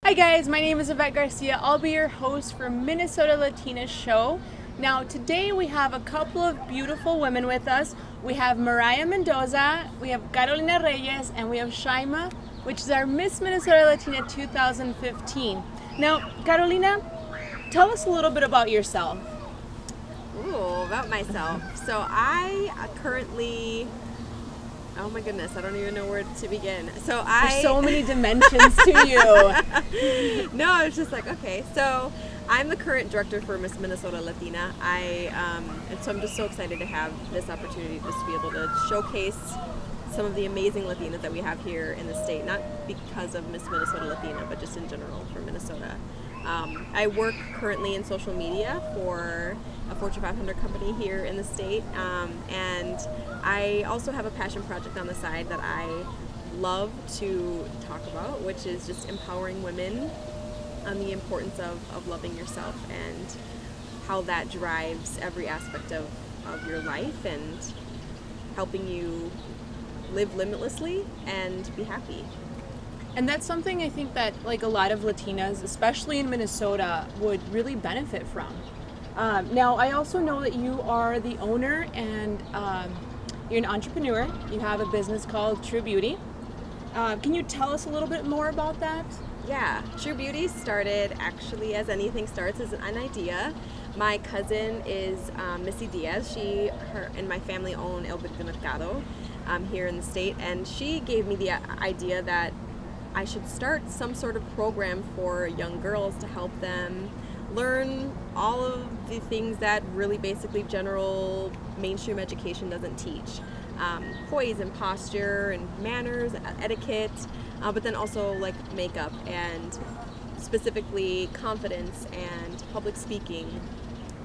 Hi guys, my name is Ivet Garcia. I'll be your host for Minnesota Latina show. Now today we have a couple of beautiful women with us. We have Mariah Mendoza, we have Carolina Reyes, and we have Shaylma, which is our Miss Minnesota Latina 2015. Now, Carolina, tell us a little bit about yourself. Ooh, about myself. So I currently, oh my goodness, I don't even know where to begin. There's so many dimensions to you. No, it's just like, okay, so I'm the current director for Miss Minnesota Latina. And so I'm just so excited to have this opportunity just to be able to showcase some of the amazing Latinas that we have here in the state, not because of Miss Minnesota Latina, but just in general for Minnesota. I work currently in social media for a Fortune 500 company here in the state, and I also have a passion project on the side that I love to talk about, which is just empowering women on the importance of loving yourself and how that drives every aspect of your life and helping you live limitlessly and be happy. And that's something I think that like a lot of Latinas, especially in Minnesota, would really benefit from. Now, I also know that you are the owner and you're an entrepreneur. You have a business called True Beauty. Can you tell us a little bit more about that? Yeah, True Beauty started actually as anything starts as an idea. My cousin is Missy Diaz. Her and my family own El Mercado here in the state, and she gave me the idea that I should start some sort of program for young girls to help them learn all of the things that really basically general mainstream education doesn't teach. Poise and posture and manners, etiquette, but then also like makeup and specifically confidence and public speaking.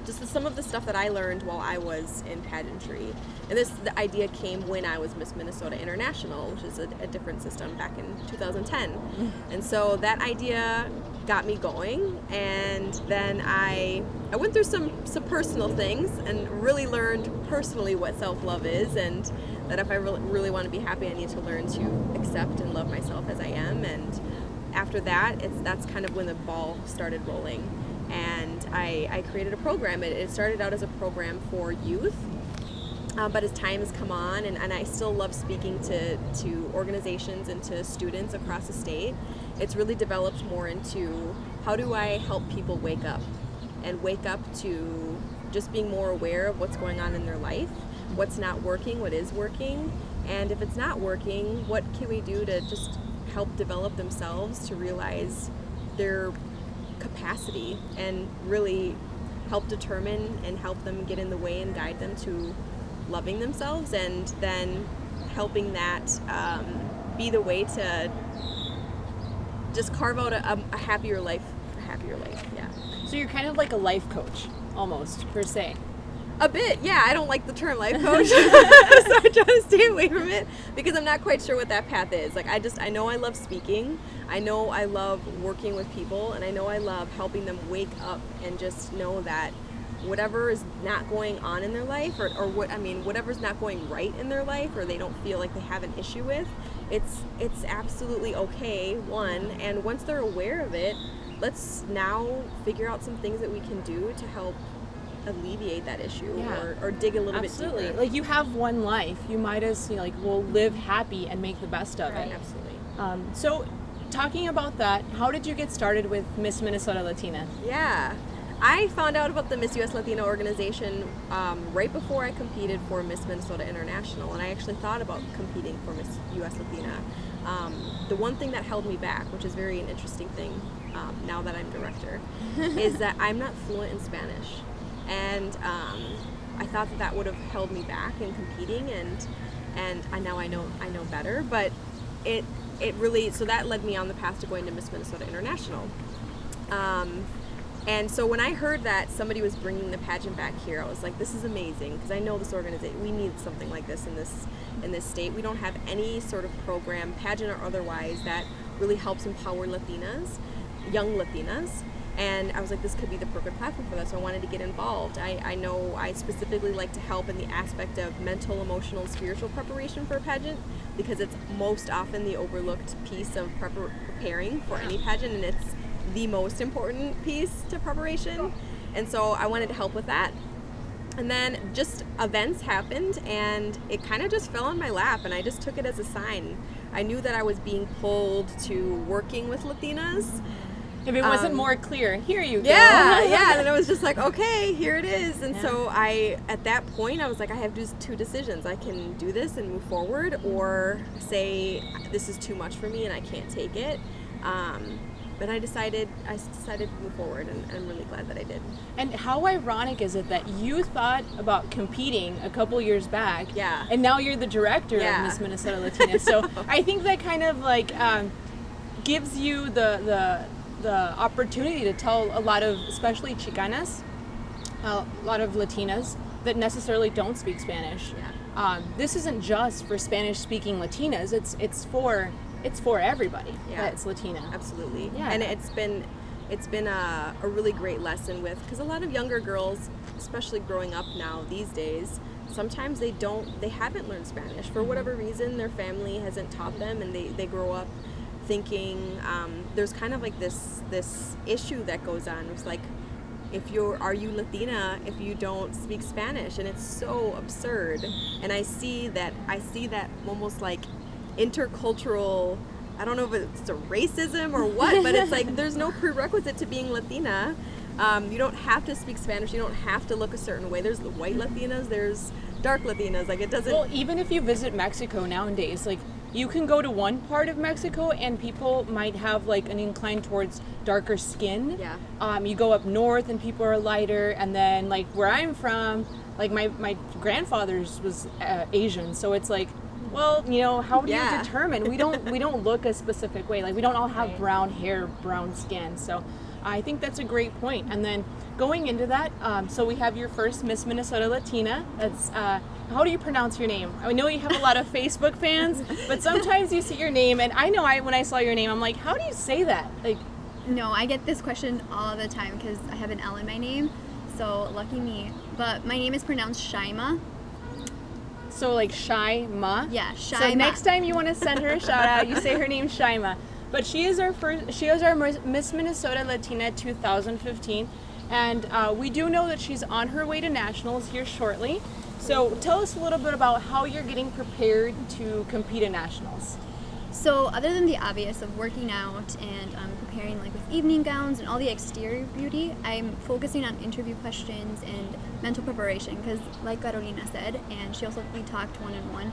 Just some of the stuff that I learned while I was in pageantry. And the idea came when I was Miss Minnesota International, which is a different system back in 2010. And so that idea got me going, and then I went through some personal things and really learned personally what self-love is, and that if I really want to be happy, I need to learn to accept and love myself as I am. And after that, that's kind of when the ball started rolling. And I created a program. It started out as a program for youth, but as time has come on, and I still love speaking to organizations and to students across the state, it's really developed more into how do I help people wake up to just being more aware of what's going on in their life, what's not working, what is working, and if it's not working, what can we do to just help develop themselves to realize their capacity and really help determine and help them get in the way and guide them to loving themselves, and then helping that be the way to just carve out a happier life. Yeah. So you're kind of like a life coach, almost, per se. A bit, yeah. I don't like the term life coach, so I try to stay away from it because I'm not quite sure what that path is. Like I know I love speaking, I know I love working with people, and I know I love helping them wake up and just know that whatever is not going on in their life, or whatever's not going right in their life, or they don't feel like they have an issue with, it's absolutely okay, one, and once they're aware of it, let's now figure out some things that we can do to help alleviate that issue. Yeah. or dig a little Absolutely. bit deeper. Like you have one life, you might as well live happy and make the best of Right, it. absolutely. So talking about that, how did you get started with Miss Minnesota Latina? Yeah, I found out about the Miss US Latina organization right before I competed for Miss Minnesota International, and I actually thought about competing for Miss US Latina. The one thing that held me back, which is an interesting thing now that I'm director, is that I'm not fluent in Spanish. And I thought that would have held me back in competing, and now I know better. But it really, so that led me on the path to going to Miss Minnesota International. And so when I heard that somebody was bringing the pageant back here, I was like, this is amazing, because I know this organization. We need something like this in this state. We don't have any sort of program, pageant or otherwise, that really helps empower Latinas, young Latinas. And I was like, this could be the perfect platform for that, so I wanted to get involved. I know I specifically like to help in the aspect of mental, emotional, spiritual preparation for a pageant, because it's most often the overlooked piece of preparing for any pageant, and it's the most important piece to preparation. And so I wanted to help with that. And then just events happened, and it kind of just fell on my lap, and I just took it as a sign. I knew that I was being pulled to working with Latinas. If it wasn't more clear, here you go. Yeah, and I was just like, okay, here it is. And so at that point, I was like, I have just two decisions. I can do this and move forward, or say, this is too much for me and I can't take it. But I decided to move forward, and I'm really glad that I did. And how ironic is it that you thought about competing a couple years back, and now you're the director of Miss Minnesota Latina. So I think that kind of like gives you the opportunity to tell a lot of, especially Chicanas, a lot of Latinas that necessarily don't speak Spanish. This isn't just for Spanish-speaking Latinas. It's for everybody that's Latina. Absolutely. And it's been a really great lesson with, because a lot of younger girls, especially growing up now these days, sometimes they haven't learned Spanish for whatever reason. Their family hasn't taught them, and they grow up thinking there's kind of like this issue that goes on. It's like, are you Latina if you don't speak Spanish? And it's so absurd. And I see that almost like intercultural, I don't know if it's a racism or what, but it's like there's no prerequisite to being Latina. You don't have to speak Spanish. You don't have to look a certain way. There's the white Latinas, there's dark Latinas. Like, it doesn't. Well, even if you visit Mexico nowadays, like, you can go to one part of Mexico and people might have like an incline towards darker skin. You go up north and people are lighter, and then like where I'm from, like my grandfather's was Asian, so it's like, well, you know, how do you determine? We don't look a specific way. Like, we don't all have brown hair, brown skin. So I think that's a great point. And then going into that, so we have your first Miss Minnesota Latina. That's how do you pronounce your name? I know you have a lot of Facebook fans, but sometimes you see your name, and I know when I saw your name, I'm like, how do you say that? Like, no, I get this question all the time because I have an L in my name, so lucky me. But my name is pronounced Shaylma. So like Shaylma? Yeah, Shaylma. So next time you want to send her a shout out, you say her name's Shaylma. But she is our Miss Minnesota Latina 2015, and we do know that she's on her way to nationals here shortly. So tell us a little bit about how you're getting prepared to compete in nationals. So other than the obvious of working out and preparing like with evening gowns and all the exterior beauty, I'm focusing on interview questions and mental preparation, because like Carolina said, and we talked one-on-one,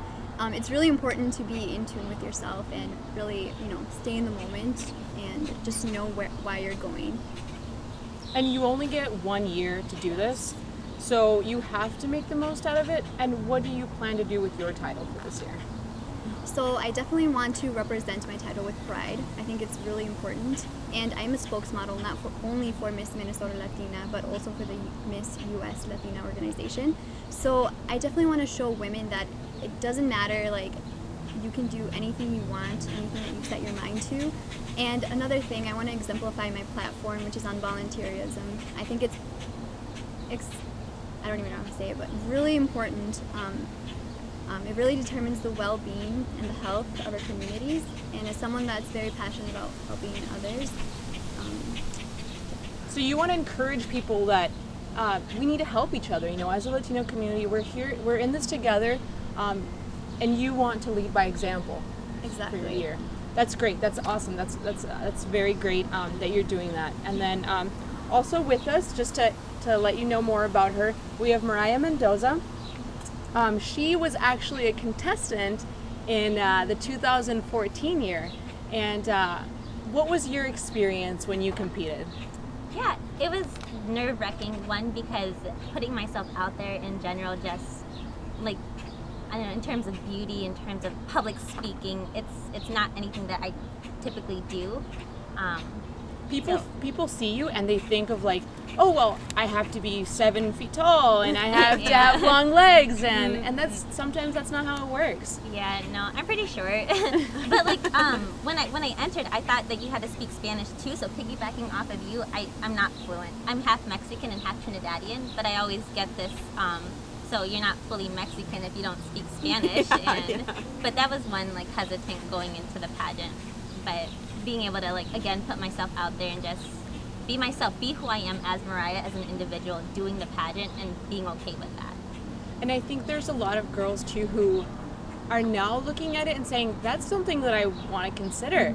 it's really important to be in tune with yourself and really, stay in the moment and just know why you're going. And you only get 1 year to do this, so you have to make the most out of it. And what do you plan to do with your title for this year? So I definitely want to represent my title with pride. I think it's really important. And I'm a spokesmodel not only for Miss Minnesota Latina, but also for the Miss US Latina organization. So I definitely want to show women that it doesn't matter, like, you can do anything you want, anything that you set your mind to. And another thing, I want to exemplify my platform, which is on volunteerism. I think it's I don't even know how to say it, but really important. It really determines the well-being and the health of our communities, and as someone that's very passionate about helping others. So you want to encourage people that we need to help each other. As a Latino community, we're in this together, and you want to lead by example. Exactly. For your year. That's great. That's awesome. That's very great that you're doing that. And then also with us, just to let you know more about her, we have Mariah Mendoza. She was actually a contestant in the 2014 year. And what was your experience when you competed? Yeah, it was nerve-wracking. One, because putting myself out there in general, just like, I don't know, in terms of beauty, in terms of public speaking, it's not anything that I typically do. people see you and they think of like, oh well, I have to be 7 feet tall and I have to have long legs, and sometimes that's not how it works. Yeah, no, I'm pretty short. But like when I entered, I thought that you had to speak Spanish too. So piggybacking off of you, I'm not fluent. I'm half Mexican and half Trinidadian, but I always get this. So you're not fully Mexican if you don't speak Spanish. But that was one like hesitant going into the pageant. But being able to like again put myself out there and just be myself, be who I am as Mariah, as an individual, doing the pageant and being okay with that. And I think there's a lot of girls too who are now looking at it and saying, that's something that I want to consider.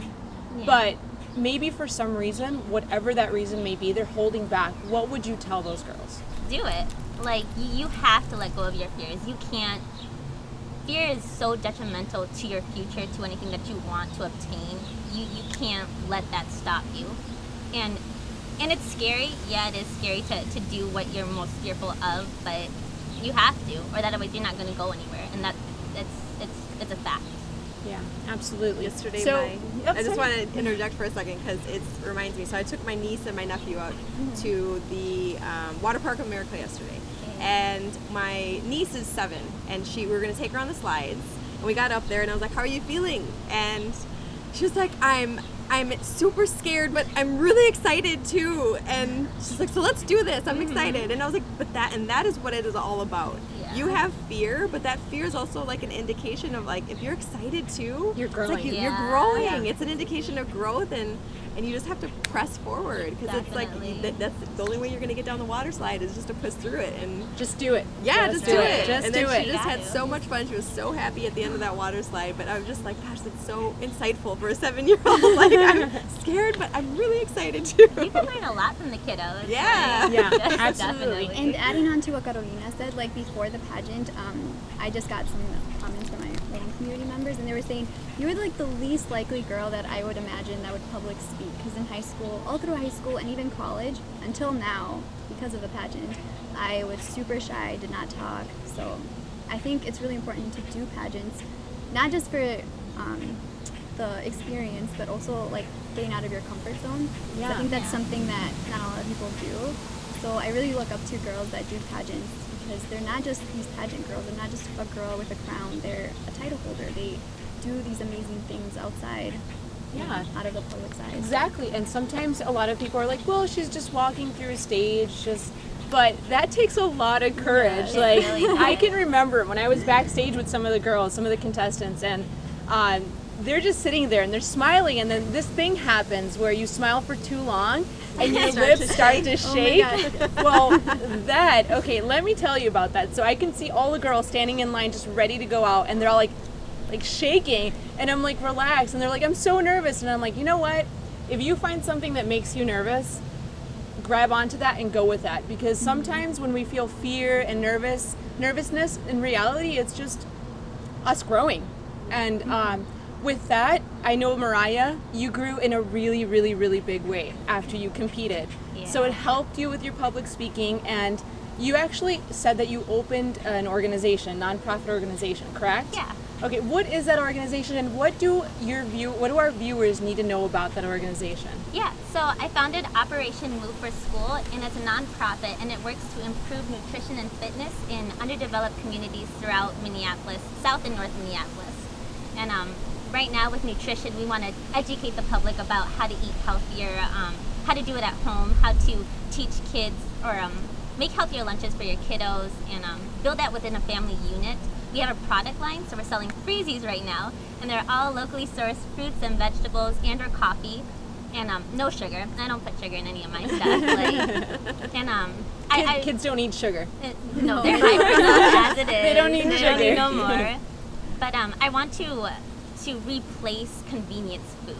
Yeah. But maybe for some reason, whatever that reason may be, they're holding back. What would you tell those girls? Do it. Like, you have to let go of your fears. You can't. Fear is so detrimental to your future, to anything that you want to obtain. You can't let that stop you. And it's scary. Yeah, it is scary to do what you're most fearful of, but you have to, or otherwise you're not going to go anywhere. And it's a fact. Yeah, absolutely. Yesterday, I just want to interject for a second because it reminds me. So I took my niece and my nephew out to the water park of America yesterday, and my niece is 7, and we were going to take her on the slides, and we got up there, and I was like, "How are you feeling?" And she was like, I'm super scared, but I'm really excited too. And she's like, so let's do this. I'm excited. And I was like, that is what it is all about. Yeah. You have fear, but that fear is also like an indication of like, if you're excited too, you're growing. It's like you're growing. Yeah. It's an indication of growth, and you just have to press forward because it's like that's the only way you're going to get down the water slide is just to push through it and just do it. Yeah, just do it. Just and do then it. She just had so much fun. She was so happy at the end of that water slide. But I was just like, gosh, that's so insightful for a 7-year-old. Like, I'm scared, but I'm really excited too. You can learn a lot from the kiddos. Yeah, like, yeah, absolutely. And adding on to what Carolina said, like before the pageant, I just got some comments from my own community members, and they were saying you were like the least likely girl that I would imagine that would public speak, because in high school, all through high school and even college, until now, because of the pageant, I was super shy, did not talk. So I think it's really important to do pageants, not just for the experience, but also like getting out of your comfort zone. Yeah. I think that's something that not a lot of people do. So I really look up to girls that do pageants, because they're not just these pageant girls. They're not just a girl with a crown. They're a title holder. They do these amazing things outside. Yeah. Out of the public side. Exactly. And sometimes a lot of people are like, well, she's just walking through a stage, but that takes a lot of courage. Yeah, like really I can remember when I was backstage with some of the girls, some of the contestants, and they're just sitting there and they're smiling, and then this thing happens where you smile for too long and your lips start to shake. Well, let me tell you about that. So I can see all the girls standing in line just ready to go out, and they're all like shaking, and I'm like, relax, and they're like, I'm so nervous, and I'm like, you know what, if you find something that makes you nervous, grab onto that and go with that, because sometimes when we feel fear and nervousness, in reality it's just us growing. And with that, I know, Mariah, you grew in a really, really, really big way after you competed. Yeah. So it helped you with your public speaking, and you actually said that you opened an organization, nonprofit organization, correct? Yeah. Okay, what is that organization, and what do our viewers need to know about that organization? Yeah, so I founded Operation Move for School, and it's a nonprofit, and it works to improve nutrition and fitness in underdeveloped communities throughout Minneapolis, South and North Minneapolis. And right now with nutrition, we want to educate the public about how to eat healthier, how to do it at home, how to teach kids or make healthier lunches for your kiddos, and build that within a family unit. We have a product line, so we're selling freezies right now, and they're all locally sourced fruits and vegetables and or coffee, and no sugar. I don't put sugar in any of my stuff. Kids don't eat sugar. No, they're high as it is. They don't need sugar. Don't need no more. But I want to replace convenience foods.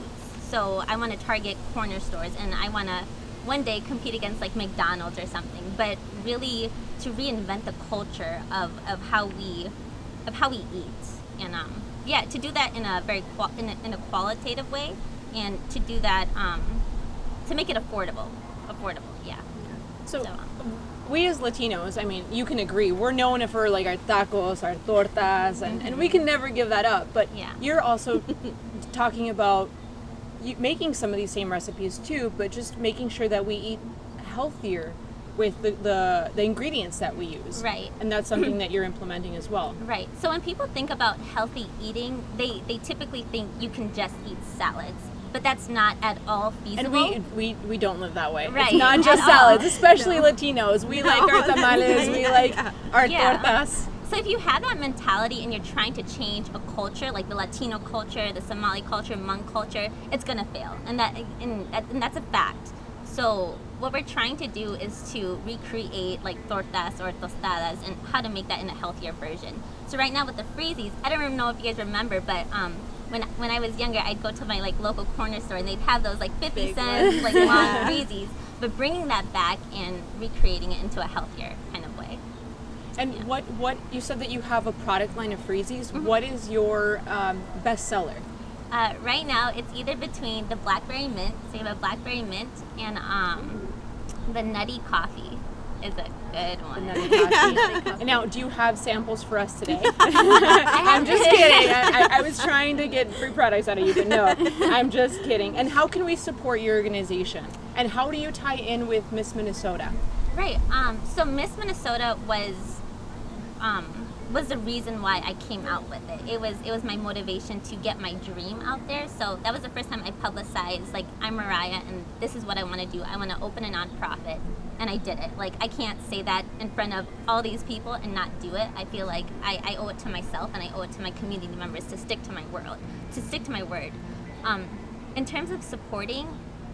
So I want to target corner stores, and I want to one day compete against like McDonald's or something. But really to reinvent the culture of how we eat, and to do that in a very in a qualitative way, and to do that to make it affordable. Yeah. So we as Latinos, I mean, you can agree, we're known for like our tacos, our tortas, and we can never give that up. But Yeah. you're also talking about making some of these same recipes too, but just making sure that we eat healthier with the ingredients that we use. Right. And that's something that you're implementing as well. Right. So when people think about healthy eating, they typically think you can just eat salads. But that's not at all feasible. And we don't live that way. Right. It's not just At all. salads, especially Latinos. We like our tamales, we like our tortas. So if you have that mentality and you're trying to change a culture, like the Latino culture, the Somali culture, Hmong culture, it's gonna fail, and that's a fact. So what we're trying to do is to recreate like tortas or tostadas and how to make that in a healthier version. So right now with the freezies, I don't even know if you guys remember, but when I was younger, I'd go to my like local corner store and they'd have those like 50 cents like long freezies. But bringing that back and recreating it into a healthier kind of way. And what you said that you have a product line of freezies. What is your best seller? Right now, it's either between the blackberry mint, so you have a blackberry mint, and the nutty coffee is a good one. The nutty coffee. Now, do you have samples for us today? I'm just kidding. I was trying to get free products out of you, but no, I'm just kidding. And how can we support your organization? And how do you tie in with Miss Minnesota? Right. So Miss Minnesota was the reason why I came out with it. It was my motivation to get my dream out there. So that was the first time I publicized, like, I'm Mariah and this is what I want to do. I want to open a nonprofit, and I did it. Like, I can't say that in front of all these people and not do it. I feel like I owe it to myself and I owe it to my community members to stick to my word. In terms of supporting,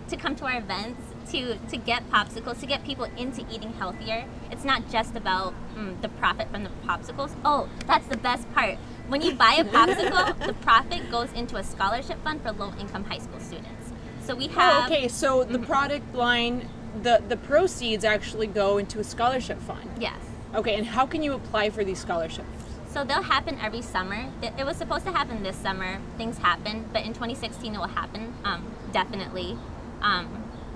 to come to our events, to get popsicles, to get people into eating healthier. It's not just about the profit from the popsicles. Oh, that's the best part. When you buy a popsicle, the profit goes into a scholarship fund for low-income high school students. So we have... Oh, okay, so the product line, the proceeds actually go into a scholarship fund. Yes. Okay, and how can you apply for these scholarships? So they'll happen every summer. It was supposed to happen this summer. Things happened, but in 2016 it will happen, definitely.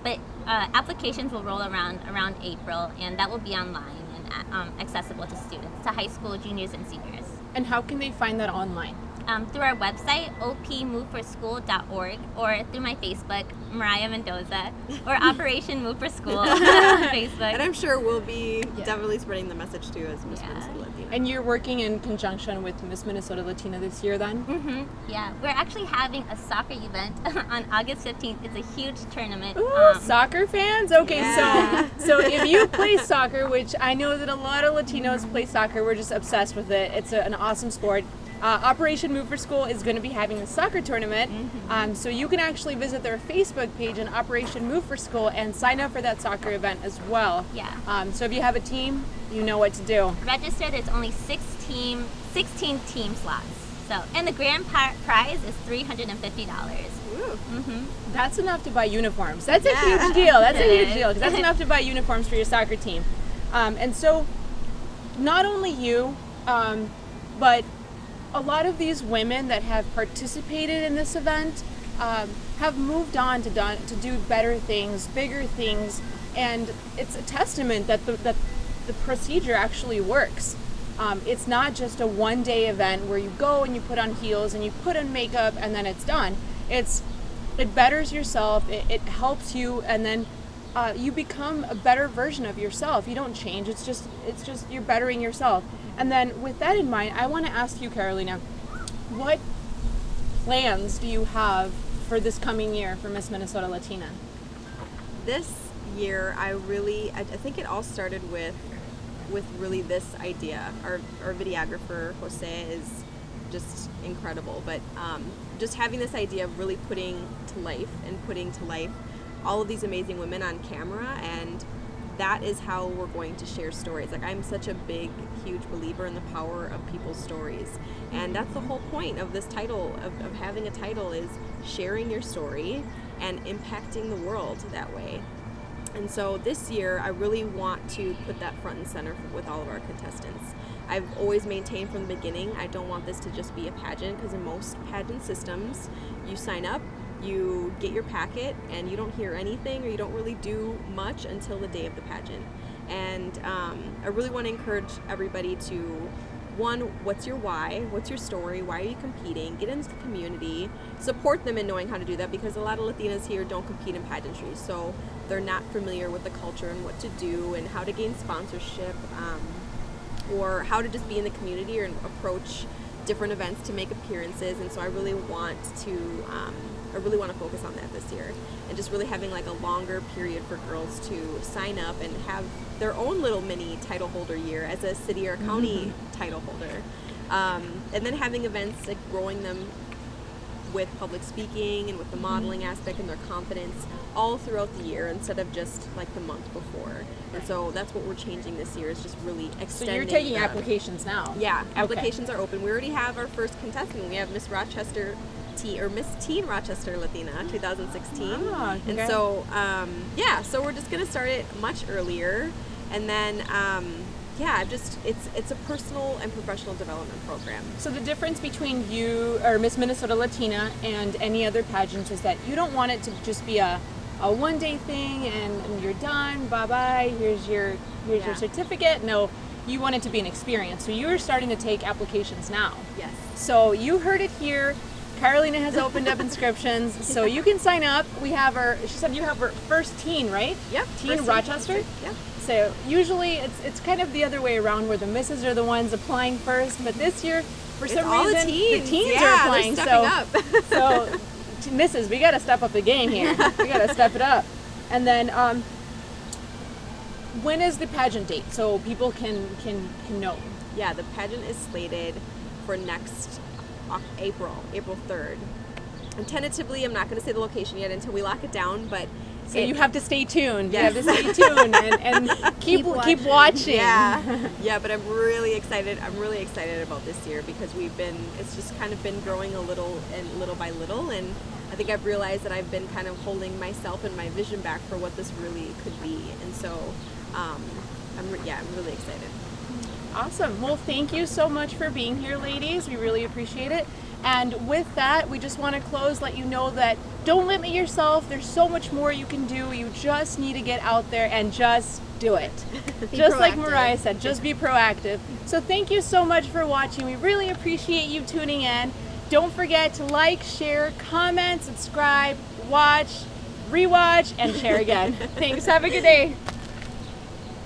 But applications will roll around April, and that will be online and accessible to students, to high school juniors and seniors. And how can they find that online? Through our website, opmoveforschool.org, or through my Facebook, Mariah Mendoza, or Operation Move for School on Facebook. And I'm sure we'll be definitely spreading the message too as Miss Minnesota Latina. And you're working in conjunction with Miss Minnesota Latina this year then? Mm-hmm. Yeah, we're actually having a soccer event on August 15th. It's a huge tournament. Ooh, soccer fans? Okay, so if you play soccer, which I know that a lot of Latinos play soccer, we're just obsessed with it. It's an awesome sport. Operation Move for School is going to be having a soccer tournament, so you can actually visit their Facebook page in Operation Move for School and sign up for that soccer event as well. Yeah. So if you have a team, you know what to do. Register. There's only 16 team slots. So, and the grand prize is $350. That's enough to buy uniforms. That's a huge deal. That's a huge deal, because that's enough to buy uniforms for your soccer team. And so, not only you, but a lot of these women that have participated in this event have moved on to do better things, bigger things, and it's a testament that the procedure actually works. It's not just a one-day event where you go and you put on heels and you put on makeup and then it's done. It betters yourself, it helps you, and then you become a better version of yourself. You don't change, it's just you're bettering yourself. And then with that in mind, I want to ask you, Carolina, what plans do you have for this coming year for Miss Minnesota Latina? This year, I think it all started with really this idea. Our videographer, Jose, is just incredible. But just having this idea of really putting to life all of these amazing women on camera, and that is how we're going to share stories. Like, I'm such a big, huge believer in the power of people's stories. And that's the whole point of this title, of having a title, is sharing your story and impacting the world that way. And so this year, I really want to put that front and center with all of our contestants. I've always maintained from the beginning, I don't want this to just be a pageant, because in most pageant systems, you sign up, you get your packet, and you don't hear anything, or you don't really do much until the day of the pageant. And I really want to encourage everybody to one, what's your why? What's your story? Why are you competing? Get into the community, support them in knowing how to do that, because a lot of Latinas here don't compete in pageantry, so they're not familiar with the culture and what to do and how to gain sponsorship, or how to just be in the community or approach different events to make appearances. And so I really want to focus on that this year, and just really having like a longer period for girls to sign up and have their own little mini title holder year as a city or county title holder, and then having events like growing them with public speaking and with the modeling aspect and their confidence all throughout the year instead of just like the month before. And so that's what we're changing this year, is just really extending. So you're taking applications now? Yeah, applications are open. We already have our first contestant. We have Miss Teen Rochester Latina 2016. Oh, and so so we're just gonna start it much earlier, and then it's a personal and professional development program. So the difference between you or Miss Minnesota Latina and any other pageant is that you don't want it to just be a one-day thing and you're done, bye-bye, here's your certificate. No, you want it to be an experience. So you're starting to take applications now. Yes. So you heard it here. Carolina has opened up inscriptions, so you can sign up. She said you have her first teen, right? Yep. Teen Rochester? Yep. So usually it's kind of the other way around, where the misses are the ones applying first, but this year, for some reason, the teens are applying. They're stepping up. So misses, we got to step up the game here. We got to step it up. And then when is the pageant date, so people can know? Yeah, the pageant is slated for next April 3rd. And tentatively, I'm not going to say the location yet until we lock it down, but so you have to stay tuned. Yes. You have to stay tuned and keep watching. Yeah, but I'm really excited. I'm really excited about this year because it's just kind of been growing a little by little, and I think I've realized that I've been kind of holding myself and my vision back for what this really could be. And so I'm really excited. Awesome. Well, thank you so much for being here, ladies. We really appreciate it. And with that, we just want to close, let you know that don't limit yourself. There's so much more you can do. You just need to get out there and just do it. Just like Mariah said, just be proactive. So thank you so much for watching. We really appreciate you tuning in. Don't forget to like, share, comment, subscribe, watch, rewatch, and share again. Thanks. Have a good day.